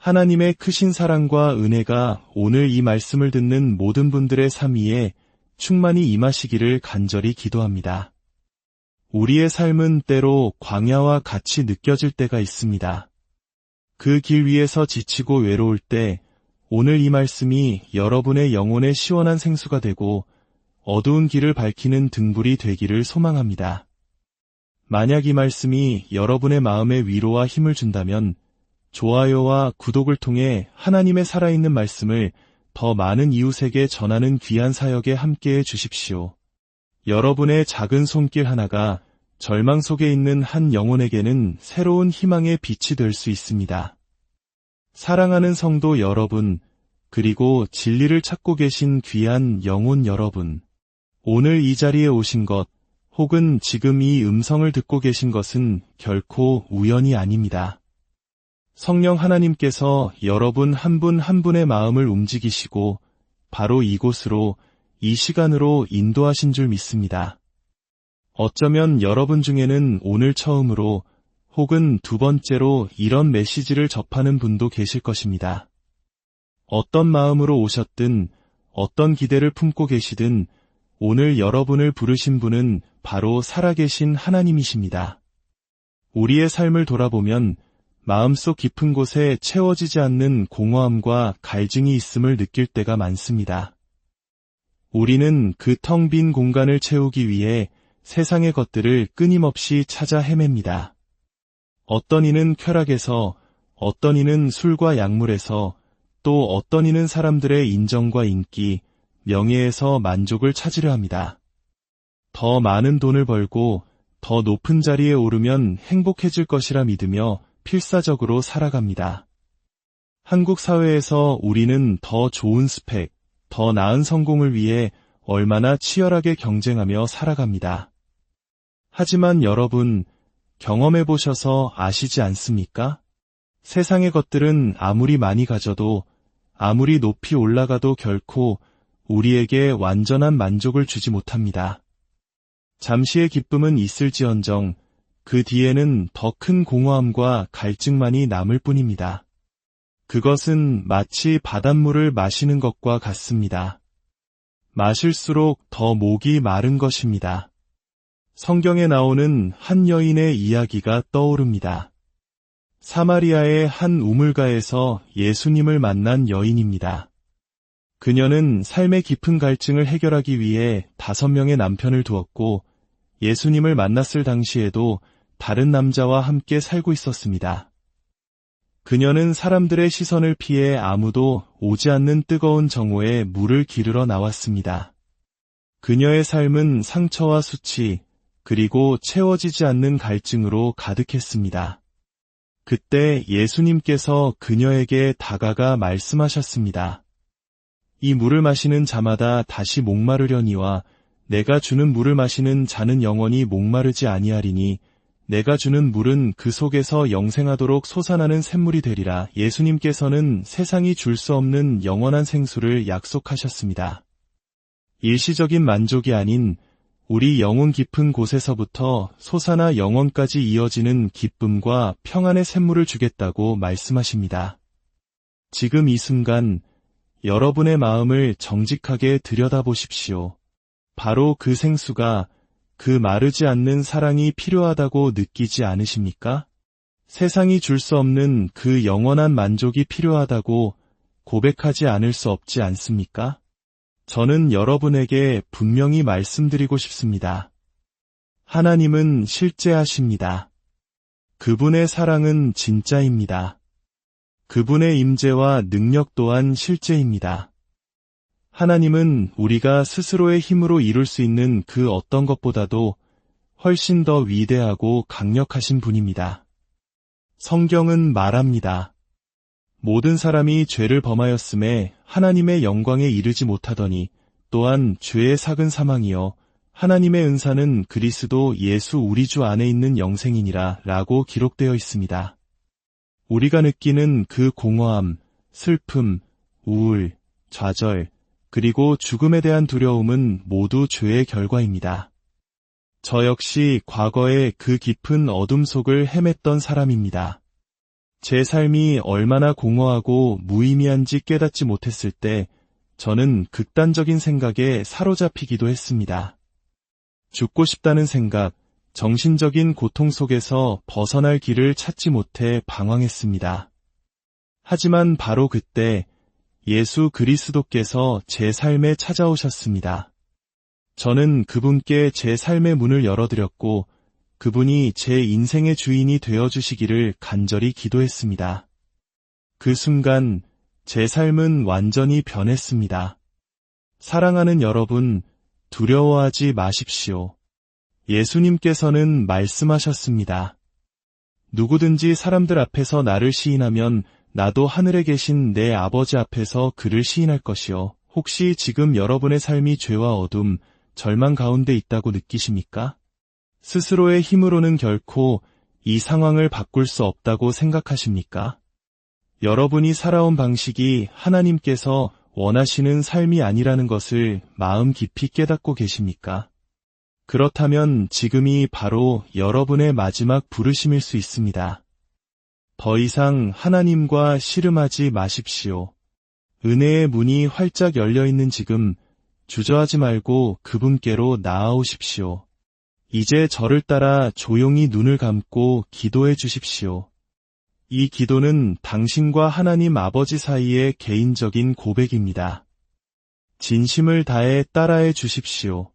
하나님의 크신 사랑과 은혜가 오늘 이 말씀을 듣는 모든 분들의 삶 위에 충만히 임하시기를 간절히 기도합니다. 우리의 삶은 때로 광야와 같이 느껴질 때가 있습니다. 그 길 위에서 지치고 외로울 때 오늘 이 말씀이 여러분의 영혼의 시원한 생수가 되고 어두운 길을 밝히는 등불이 되기를 소망합니다. 만약 이 말씀이 여러분의 마음에 위로와 힘을 준다면 좋아요와 구독을 통해 하나님의 살아있는 말씀을 더 많은 이웃에게 전하는 귀한 사역에 함께해 주십시오. 여러분의 작은 손길 하나가 절망 속에 있는 한 영혼에게는 새로운 희망의 빛이 될 수 있습니다. 사랑하는 성도 여러분, 그리고 진리를 찾고 계신 귀한 영혼 여러분, 오늘 이 자리에 오신 것, 혹은 지금 이 음성을 듣고 계신 것은 결코 우연이 아닙니다. 성령 하나님께서 여러분 한 분 한 분의 마음을 움직이시고 바로 이곳으로, 이 시간으로 인도하신 줄 믿습니다. 어쩌면 여러분 중에는 오늘 처음으로 혹은 두 번째로 이런 메시지를 접하는 분도 계실 것입니다. 어떤 마음으로 오셨든 어떤 기대를 품고 계시든 오늘 여러분을 부르신 분은 바로 살아계신 하나님이십니다. 우리의 삶을 돌아보면 마음속 깊은 곳에 채워지지 않는 공허함과 갈증이 있음을 느낄 때가 많습니다. 우리는 그 텅 빈 공간을 채우기 위해 세상의 것들을 끊임없이 찾아 헤맵니다. 어떤 이는 쾌락에서, 어떤 이는 술과 약물에서, 또 어떤 이는 사람들의 인정과 인기, 명예에서 만족을 찾으려 합니다. 더 많은 돈을 벌고 더 높은 자리에 오르면 행복해질 것이라 믿으며 필사적으로 살아갑니다. 한국 사회에서 우리는 더 좋은 스펙, 더 나은 성공을 위해 얼마나 치열하게 경쟁하며 살아갑니다. 하지만 여러분, 경험해보셔서 아시지 않습니까? 세상의 것들은 아무리 많이 가져도, 아무리 높이 올라가도 결코 우리에게 완전한 만족을 주지 못합니다. 잠시의 기쁨은 있을지언정 그 뒤에는 더 큰 공허함과 갈증만이 남을 뿐입니다. 그것은 마치 바닷물을 마시는 것과 같습니다. 마실수록 더 목이 마른 것입니다. 성경에 나오는 한 여인의 이야기가 떠오릅니다. 사마리아의 한 우물가에서 예수님을 만난 여인입니다. 그녀는 삶의 깊은 갈증을 해결하기 위해 5명의 남편을 두었고 예수님을 만났을 당시에도 다른 남자와 함께 살고 있었습니다. 그녀는 사람들의 시선을 피해 아무도 오지 않는 뜨거운 정오에 물을 기르러 나왔습니다. 그녀의 삶은 상처와 수치, 그리고 채워지지 않는 갈증으로 가득했습니다. 그때 예수님께서 그녀에게 다가가 말씀하셨습니다. 이 물을 마시는 자마다 다시 목마르려니와 내가 주는 물을 마시는 자는 영원히 목마르지 아니하리니 내가 주는 물은 그 속에서 영생하도록 솟아나는 샘물이 되리라. 예수님께서는 세상이 줄 수 없는 영원한 생수를 약속하셨습니다. 일시적인 만족이 아닌 우리 영혼 깊은 곳에서부터 솟아나 영원까지 이어지는 기쁨과 평안의 샘물을 주겠다고 말씀하십니다. 지금 이 순간 여러분의 마음을 정직하게 들여다보십시오. 바로 그 생수가, 그 마르지 않는 사랑이 필요하다고 느끼지 않으십니까? 세상이 줄 수 없는 그 영원한 만족이 필요하다고 고백하지 않을 수 없지 않습니까? 저는 여러분에게 분명히 말씀드리고 싶습니다. 하나님은 실제하십니다. 그분의 사랑은 진짜입니다. 그분의 임재와 능력 또한 실제입니다. 하나님은 우리가 스스로의 힘으로 이룰 수 있는 그 어떤 것보다도 훨씬 더 위대하고 강력하신 분입니다. 성경은 말합니다. 모든 사람이 죄를 범하였음에 하나님의 영광에 이르지 못하더니 또한 죄의 삭은 사망이요 하나님의 은사는 그리스도 예수 우리 주 안에 있는 영생이니라 라고 기록되어 있습니다. 우리가 느끼는 그 공허함, 슬픔, 우울, 좌절, 그리고 죽음에 대한 두려움은 모두 죄의 결과입니다. 저 역시 과거에 그 깊은 어둠 속을 헤맸던 사람입니다. 제 삶이 얼마나 공허하고 무의미한지 깨닫지 못했을 때 저는 극단적인 생각에 사로잡히기도 했습니다. 죽고 싶다는 생각, 정신적인 고통 속에서 벗어날 길을 찾지 못해 방황했습니다. 하지만 바로 그때 예수 그리스도께서 제 삶에 찾아오셨습니다. 저는 그분께 제 삶의 문을 열어드렸고 그분이 제 인생의 주인이 되어주시기를 간절히 기도했습니다. 그 순간 제 삶은 완전히 변했습니다. 사랑하는 여러분, 두려워하지 마십시오. 예수님께서는 말씀하셨습니다. 누구든지 사람들 앞에서 나를 시인하면 나도 하늘에 계신 내 아버지 앞에서 그를 시인할 것이요. 혹시 지금 여러분의 삶이 죄와 어둠, 절망 가운데 있다고 느끼십니까? 스스로의 힘으로는 결코 이 상황을 바꿀 수 없다고 생각하십니까? 여러분이 살아온 방식이 하나님께서 원하시는 삶이 아니라는 것을 마음 깊이 깨닫고 계십니까? 그렇다면 지금이 바로 여러분의 마지막 부르심일 수 있습니다. 더 이상 하나님과 씨름하지 마십시오. 은혜의 문이 활짝 열려있는 지금 주저하지 말고 그분께로 나아오십시오. 이제 저를 따라 조용히 눈을 감고 기도해 주십시오. 이 기도는 당신과 하나님 아버지 사이의 개인적인 고백입니다. 진심을 다해 따라해 주십시오.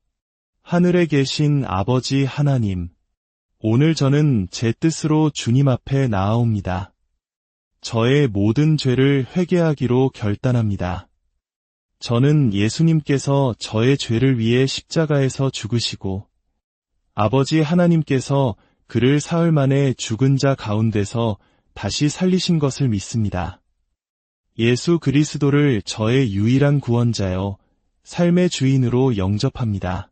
하늘에 계신 아버지 하나님, 오늘 저는 제 뜻으로 주님 앞에 나아옵니다. 저의 모든 죄를 회개하기로 결단합니다. 저는 예수님께서 저의 죄를 위해 십자가에서 죽으시고 아버지 하나님께서 그를 사흘 만에 죽은 자 가운데서 다시 살리신 것을 믿습니다. 예수 그리스도를 저의 유일한 구원자여 삶의 주인으로 영접합니다.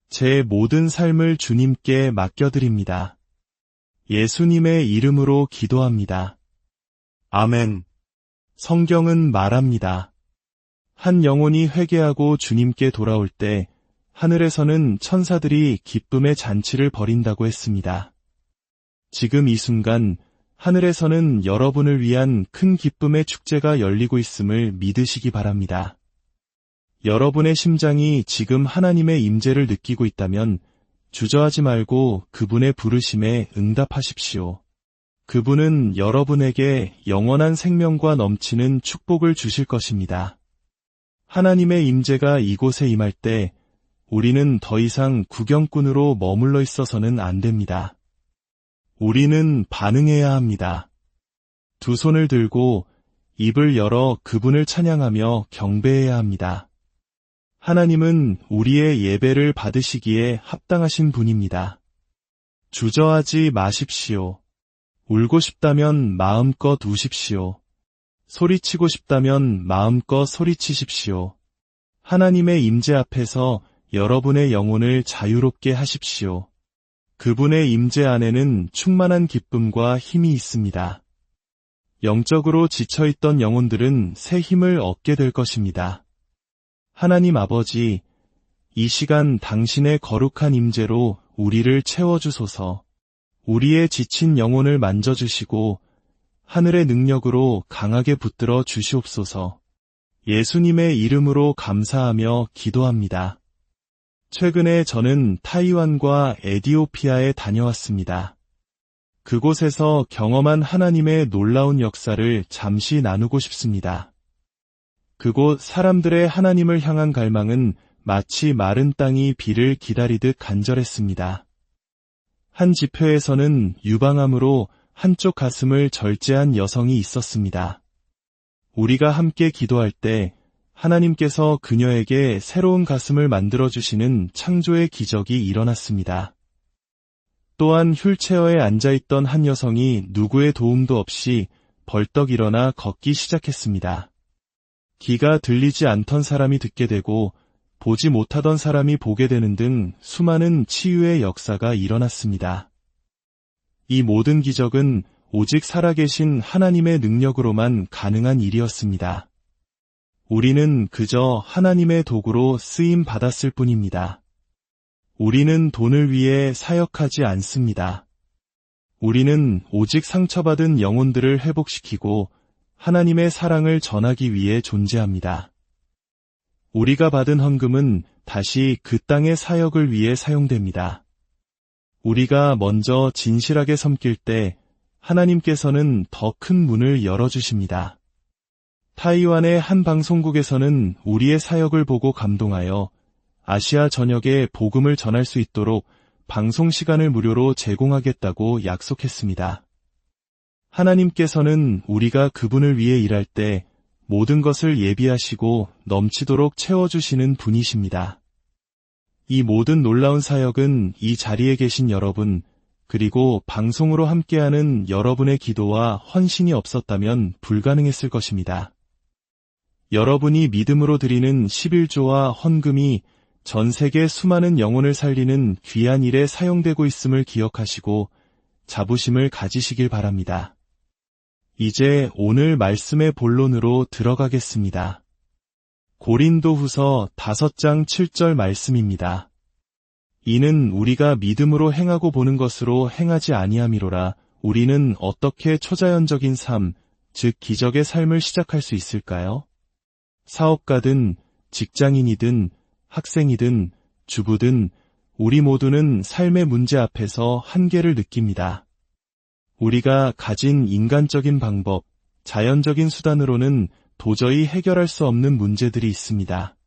제 모든 삶을 주님께 맡겨드립니다. 예수님의 이름으로 기도합니다. 아멘. 성경은 말합니다. 한 영혼이 회개하고 주님께 돌아올 때 하늘에서는 천사들이 기쁨의 잔치를 벌인다고 했습니다. 지금 이 순간 하늘에서는 여러분을 위한 큰 기쁨의 축제가 열리고 있음을 믿으시기 바랍니다. 여러분의 심장이 지금 하나님의 임재를 느끼고 있다면 주저하지 말고 그분의 부르심에 응답하십시오. 그분은 여러분에게 영원한 생명과 넘치는 축복을 주실 것입니다. 하나님의 임재가 이곳에 임할 때 우리는 더 이상 구경꾼으로 머물러 있어서는 안 됩니다. 우리는 반응해야 합니다. 두 손을 들고 입을 열어 그분을 찬양하며 경배해야 합니다. 하나님은 우리의 예배를 받으시기에 합당하신 분입니다. 주저하지 마십시오. 울고 싶다면 마음껏 우십시오. 소리치고 싶다면 마음껏 소리치십시오. 하나님의 임재 앞에서 여러분의 영혼을 자유롭게 하십시오. 그분의 임재 안에는 충만한 기쁨과 힘이 있습니다. 영적으로 지쳐있던 영혼들은 새 힘을 얻게 될 것입니다. 하나님 아버지, 이 시간 당신의 거룩한 임재로 우리를 채워주소서. 우리의 지친 영혼을 만져주시고 하늘의 능력으로 강하게 붙들어 주시옵소서. 예수님의 이름으로 감사하며 기도합니다. 최근에 저는 타이완과 에디오피아에 다녀왔습니다. 그곳에서 경험한 하나님의 놀라운 역사를 잠시 나누고 싶습니다. 그곳 사람들의 하나님을 향한 갈망은 마치 마른 땅이 비를 기다리듯 간절했습니다. 한 집회에서는 유방암으로 한쪽 가슴을 절제한 여성이 있었습니다. 우리가 함께 기도할 때 하나님께서 그녀에게 새로운 가슴을 만들어주시는 창조의 기적이 일어났습니다. 또한 휠체어에 앉아있던 한 여성이 누구의 도움도 없이 벌떡 일어나 걷기 시작했습니다. 귀가 들리지 않던 사람이 듣게 되고 보지 못하던 사람이 보게 되는 등 수많은 치유의 역사가 일어났습니다. 이 모든 기적은 오직 살아계신 하나님의 능력으로만 가능한 일이었습니다. 우리는 그저 하나님의 도구로 쓰임 받았을 뿐입니다. 우리는 돈을 위해 사역하지 않습니다. 우리는 오직 상처받은 영혼들을 회복시키고 하나님의 사랑을 전하기 위해 존재합니다. 우리가 받은 헌금은 다시 그 땅의 사역을 위해 사용됩니다. 우리가 먼저 진실하게 섬길 때 하나님께서는 더 큰 문을 열어주십니다. 타이완의 한 방송국에서는 우리의 사역을 보고 감동하여 아시아 전역에 복음을 전할 수 있도록 방송 시간을 무료로 제공하겠다고 약속했습니다. 하나님께서는 우리가 그분을 위해 일할 때 모든 것을 예비하시고 넘치도록 채워주시는 분이십니다. 이 모든 놀라운 사역은 이 자리에 계신 여러분, 그리고 방송으로 함께하는 여러분의 기도와 헌신이 없었다면 불가능했을 것입니다. 여러분이 믿음으로 드리는 11조와 헌금이 전 세계 수많은 영혼을 살리는 귀한 일에 사용되고 있음을 기억하시고 자부심을 가지시길 바랍니다. 이제 오늘 말씀의 본론으로 들어가겠습니다. 고린도후서 5장 7절 말씀입니다. 이는 우리가 믿음으로 행하고 보는 것으로 행하지 아니함이로라. 우리는 어떻게 초자연적인 삶, 즉 기적의 삶을 시작할 수 있을까요? 사업가든 직장인이든 학생이든 주부든 우리 모두는 삶의 문제 앞에서 한계를 느낍니다. 우리가 가진 인간적인 방법, 자연적인 수단으로는 도저히 해결할 수 없는 문제들이 있습니다.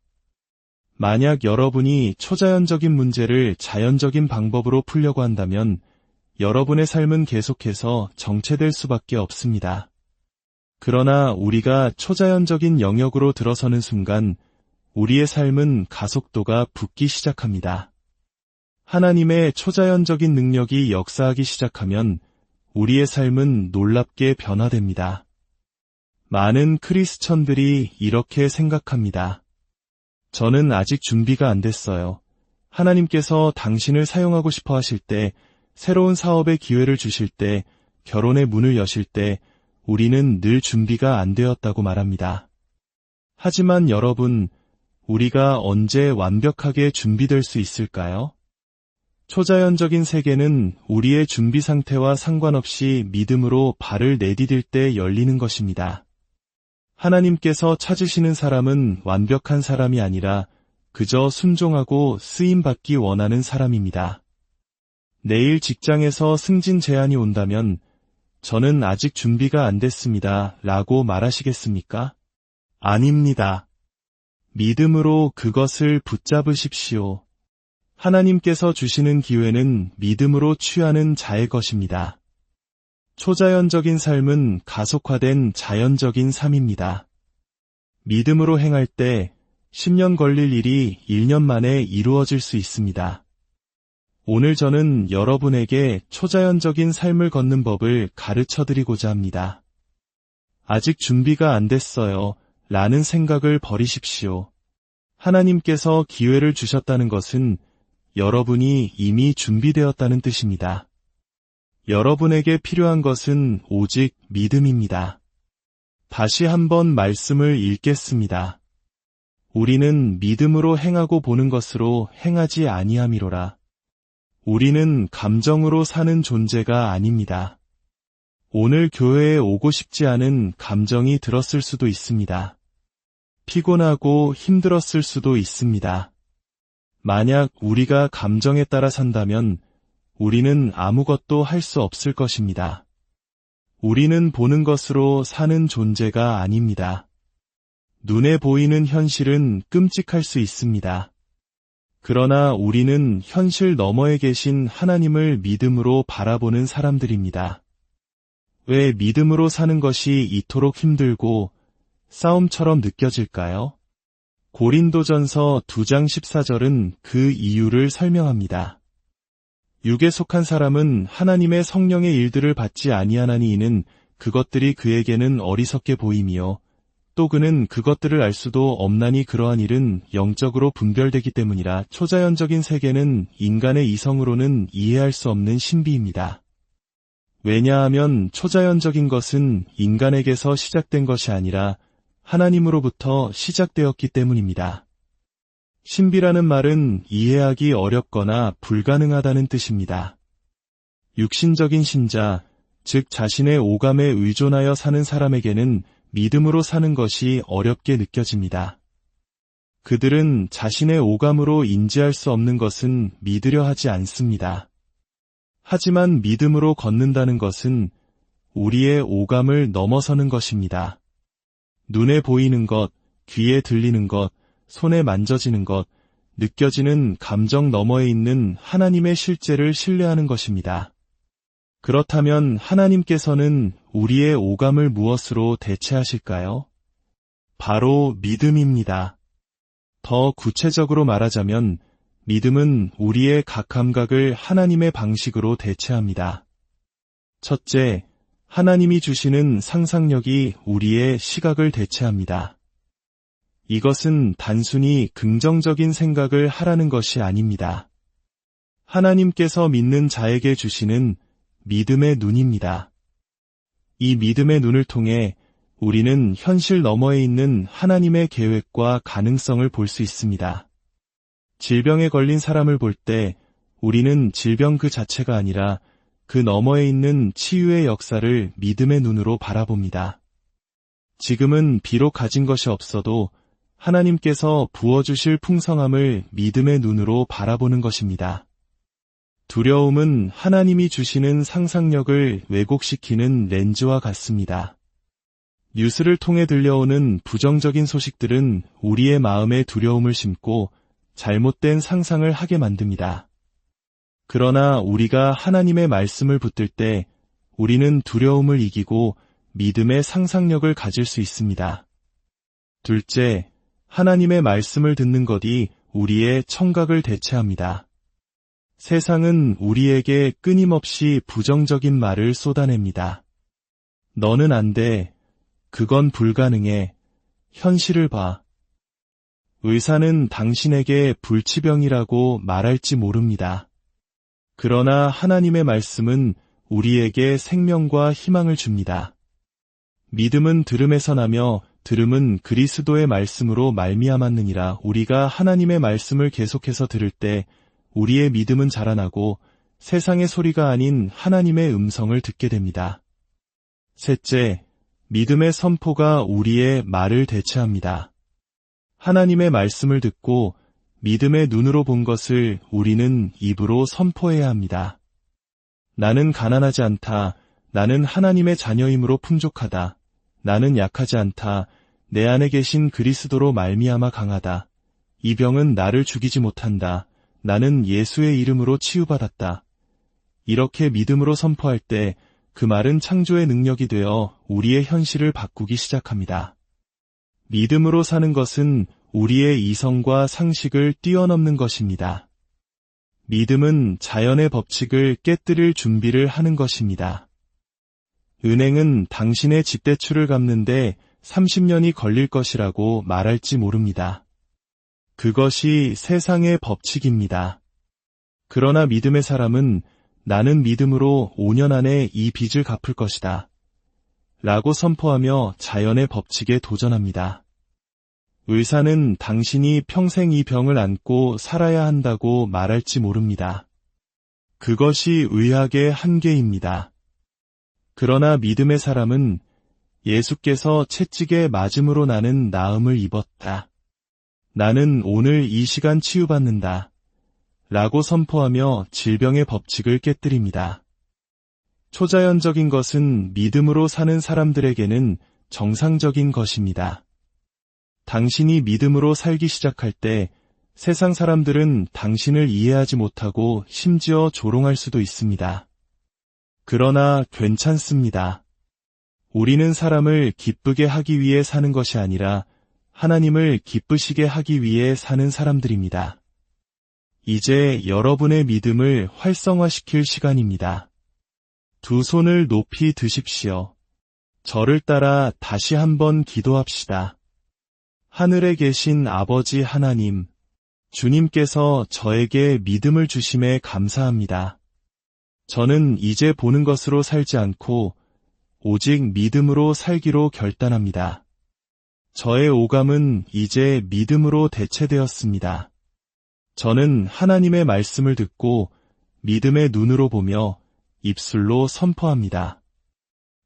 만약 여러분이 초자연적인 문제를 자연적인 방법으로 풀려고 한다면 여러분의 삶은 계속해서 정체될 수밖에 없습니다. 그러나 우리가 초자연적인 영역으로 들어서는 순간 우리의 삶은 가속도가 붙기 시작합니다. 하나님의 초자연적인 능력이 역사하기 시작하면 우리의 삶은 놀랍게 변화됩니다. 많은 크리스천들이 이렇게 생각합니다. 저는 아직 준비가 안 됐어요. 하나님께서 당신을 사용하고 싶어 하실 때, 새로운 사업의 기회를 주실 때, 결혼의 문을 여실 때, 우리는 늘 준비가 안 되었다고 말합니다. 하지만 여러분, 우리가 언제 완벽하게 준비될 수 있을까요? 초자연적인 세계는 우리의 준비 상태와 상관없이 믿음으로 발을 내디딜 때 열리는 것입니다. 하나님께서 찾으시는 사람은 완벽한 사람이 아니라 그저 순종하고 쓰임받기 원하는 사람입니다. 내일 직장에서 승진 제안이 온다면 저는 아직 준비가 안 됐습니다. 라고 말하시겠습니까? 아닙니다. 믿음으로 그것을 붙잡으십시오. 하나님께서 주시는 기회는 믿음으로 취하는 자의 것입니다. 초자연적인 삶은 가속화된 자연적인 삶입니다. 믿음으로 행할 때 10년 걸릴 일이 1년 만에 이루어질 수 있습니다. 오늘 저는 여러분에게 초자연적인 삶을 걷는 법을 가르쳐드리고자 합니다. 아직 준비가 안 됐어요. 라는 생각을 버리십시오. 하나님께서 기회를 주셨다는 것은 여러분이 이미 준비되었다는 뜻입니다. 여러분에게 필요한 것은 오직 믿음입니다. 다시 한번 말씀을 읽겠습니다. 우리는 믿음으로 행하고 보는 것으로 행하지 아니함이로라. 우리는 감정으로 사는 존재가 아닙니다. 오늘 교회에 오고 싶지 않은 감정이 들었을 수도 있습니다. 피곤하고 힘들었을 수도 있습니다. 만약 우리가 감정에 따라 산다면 우리는 아무것도 할 수 없을 것입니다. 우리는 보는 것으로 사는 존재가 아닙니다. 눈에 보이는 현실은 끔찍할 수 있습니다. 그러나 우리는 현실 너머에 계신 하나님을 믿음으로 바라보는 사람들입니다. 왜 믿음으로 사는 것이 이토록 힘들고 싸움처럼 느껴질까요? 고린도전서 2장 14절은 그 이유를 설명합니다. 육에 속한 사람은 하나님의 성령의 일들을 받지 아니하나니 이는 그것들이 그에게는 어리석게 보임이요 또 그는 그것들을 알 수도 없나니 그러한 일은 영적으로 분별되기 때문이라. 초자연적인 세계는 인간의 이성으로는 이해할 수 없는 신비입니다. 왜냐하면 초자연적인 것은 인간에게서 시작된 것이 아니라 하나님으로부터 시작되었기 때문입니다. 신비라는 말은 이해하기 어렵거나 불가능하다는 뜻입니다. 육신적인 신자, 즉 자신의 오감에 의존하여 사는 사람에게는 믿음으로 사는 것이 어렵게 느껴집니다. 그들은 자신의 오감으로 인지할 수 없는 것은 믿으려 하지 않습니다. 하지만 믿음으로 걷는다는 것은 우리의 오감을 넘어서는 것입니다. 눈에 보이는 것, 귀에 들리는 것, 손에 만져지는 것, 느껴지는 감정 너머에 있는 하나님의 실제를 신뢰하는 것입니다. 그렇다면 하나님께서는 우리의 오감을 무엇으로 대체하실까요? 바로 믿음입니다. 더 구체적으로 말하자면 믿음은 우리의 각 감각을 하나님의 방식으로 대체합니다. 첫째, 하나님이 주시는 상상력이 우리의 시각을 대체합니다. 이것은 단순히 긍정적인 생각을 하라는 것이 아닙니다. 하나님께서 믿는 자에게 주시는 믿음의 눈입니다. 이 믿음의 눈을 통해 우리는 현실 너머에 있는 하나님의 계획과 가능성을 볼 수 있습니다. 질병에 걸린 사람을 볼 때 우리는 질병 그 자체가 아니라 그 너머에 있는 치유의 역사를 믿음의 눈으로 바라봅니다. 지금은 비록 가진 것이 없어도 하나님께서 부어주실 풍성함을 믿음의 눈으로 바라보는 것입니다. 두려움은 하나님이 주시는 상상력을 왜곡시키는 렌즈와 같습니다. 뉴스를 통해 들려오는 부정적인 소식들은 우리의 마음에 두려움을 심고 잘못된 상상을 하게 만듭니다. 그러나 우리가 하나님의 말씀을 붙들 때 우리는 두려움을 이기고 믿음의 상상력을 가질 수 있습니다. 둘째, 하나님의 말씀을 듣는 것이 우리의 청각을 대체합니다. 세상은 우리에게 끊임없이 부정적인 말을 쏟아냅니다. 너는 안 돼. 그건 불가능해. 현실을 봐. 의사는 당신에게 불치병이라고 말할지 모릅니다. 그러나 하나님의 말씀은 우리에게 생명과 희망을 줍니다. 믿음은 들음에서 나며 들음은 그리스도의 말씀으로 말미암았느니라. 우리가 하나님의 말씀을 계속해서 들을 때 우리의 믿음은 자라나고 세상의 소리가 아닌 하나님의 음성을 듣게 됩니다. 셋째, 믿음의 선포가 우리의 말을 대체합니다. 하나님의 말씀을 듣고 믿음의 눈으로 본 것을 우리는 입으로 선포해야 합니다. 나는 가난하지 않다. 나는 하나님의 자녀임으로 풍족하다. 나는 약하지 않다. 내 안에 계신 그리스도로 말미암아 강하다. 이 병은 나를 죽이지 못한다. 나는 예수의 이름으로 치유받았다. 이렇게 믿음으로 선포할 때 그 말은 창조의 능력이 되어 우리의 현실을 바꾸기 시작합니다. 믿음으로 사는 것은 우리의 이성과 상식을 뛰어넘는 것입니다. 믿음은 자연의 법칙을 깨뜨릴 준비를 하는 것입니다. 은행은 당신의 집대출을 갚는데 30년이 걸릴 것이라고 말할지 모릅니다. 그것이 세상의 법칙입니다. 그러나 믿음의 사람은 나는 믿음으로 5년 안에 이 빚을 갚을 것이다. 라고 선포하며 자연의 법칙에 도전합니다. 의사는 당신이 평생 이 병을 안고 살아야 한다고 말할지 모릅니다. 그것이 의학의 한계입니다. 그러나 믿음의 사람은 예수께서 채찍에 맞음으로 나는 나음을 입었다. 나는 오늘 이 시간 치유받는다. 라고 선포하며 질병의 법칙을 깨뜨립니다. 초자연적인 것은 믿음으로 사는 사람들에게는 정상적인 것입니다. 당신이 믿음으로 살기 시작할 때 세상 사람들은 당신을 이해하지 못하고 심지어 조롱할 수도 있습니다. 그러나 괜찮습니다. 우리는 사람을 기쁘게 하기 위해 사는 것이 아니라 하나님을 기쁘시게 하기 위해 사는 사람들입니다. 이제 여러분의 믿음을 활성화시킬 시간입니다. 두 손을 높이 드십시오. 저를 따라 다시 한번 기도합시다. 하늘에 계신 아버지 하나님, 주님께서 저에게 믿음을 주심에 감사합니다. 저는 이제 보는 것으로 살지 않고 오직 믿음으로 살기로 결단합니다. 저의 오감은 이제 믿음으로 대체되었습니다. 저는 하나님의 말씀을 듣고 믿음의 눈으로 보며 입술로 선포합니다.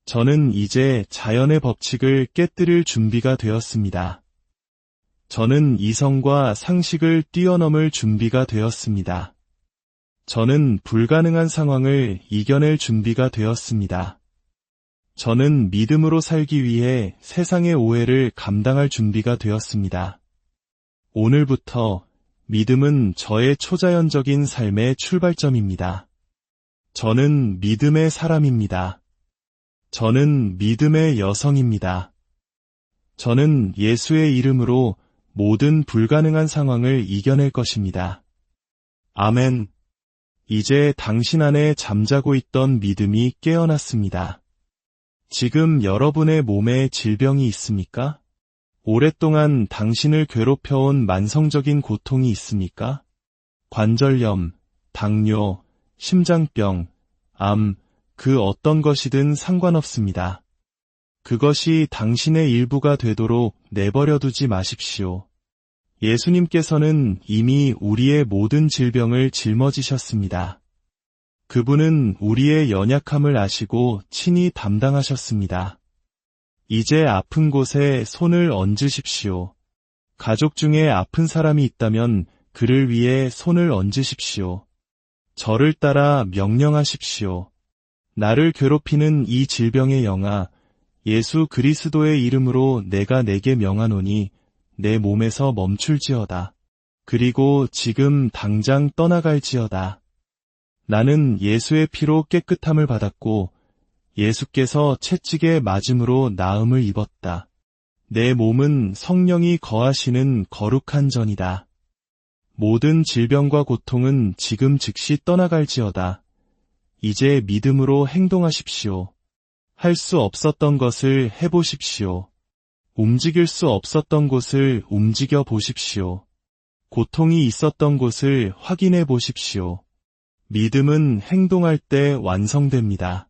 저는 이제 자연의 법칙을 깨뜨릴 준비가 되었습니다. 저는 이성과 상식을 뛰어넘을 준비가 되었습니다. 저는 불가능한 상황을 이겨낼 준비가 되었습니다. 저는 믿음으로 살기 위해 세상의 오해를 감당할 준비가 되었습니다. 오늘부터 믿음은 저의 초자연적인 삶의 출발점입니다. 저는 믿음의 사람입니다. 저는 믿음의 여성입니다. 저는 예수의 이름으로 모든 불가능한 상황을 이겨낼 것입니다. 아멘. 이제 당신 안에 잠자고 있던 믿음이 깨어났습니다. 지금 여러분의 몸에 질병이 있습니까? 오랫동안 당신을 괴롭혀온 만성적인 고통이 있습니까? 관절염, 당뇨, 심장병, 암, 그 어떤 것이든 상관없습니다. 그것이 당신의 일부가 되도록 내버려 두지 마십시오. 예수님께서는 이미 우리의 모든 질병을 짊어지셨습니다. 그분은 우리의 연약함을 아시고 친히 담당하셨습니다. 이제 아픈 곳에 손을 얹으십시오. 가족 중에 아픈 사람이 있다면 그를 위해 손을 얹으십시오. 저를 따라 명령하십시오. 나를 괴롭히는 이 질병의 영아, 예수 그리스도의 이름으로 내가 내게 명하노니 내 몸에서 멈출지어다. 그리고 지금 당장 떠나갈지어다. 나는 예수의 피로 깨끗함을 받았고 예수께서 채찍에 맞음으로 나음을 입었다. 내 몸은 성령이 거하시는 거룩한 전이다. 모든 질병과 고통은 지금 즉시 떠나갈지어다. 이제 믿음으로 행동하십시오. 할 수 없었던 것을 해보십시오. 움직일 수 없었던 곳을 움직여 보십시오. 고통이 있었던 곳을 확인해 보십시오. 믿음은 행동할 때 완성됩니다.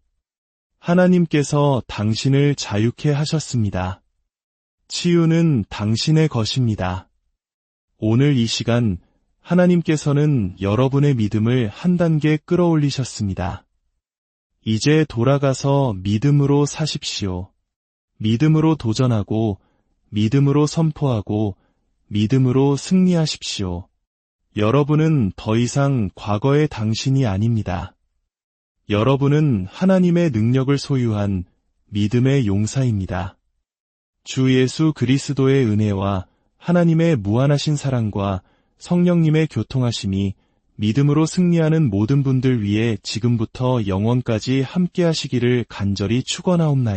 하나님께서 당신을 자유케 하셨습니다. 치유는 당신의 것입니다. 오늘 이 시간 하나님께서는 여러분의 믿음을 한 단계 끌어올리셨습니다. 이제 돌아가서 믿음으로 사십시오. 믿음으로 도전하고, 믿음으로 선포하고, 믿음으로 승리하십시오. 여러분은 더 이상 과거의 당신이 아닙니다. 여러분은 하나님의 능력을 소유한 믿음의 용사입니다. 주 예수 그리스도의 은혜와 하나님의 무한하신 사랑과 성령님의 교통하심이 믿음으로 승리하는 모든 분들 위해 지금부터 영원까지 함께 하시기를 간절히 축원하옵나이다.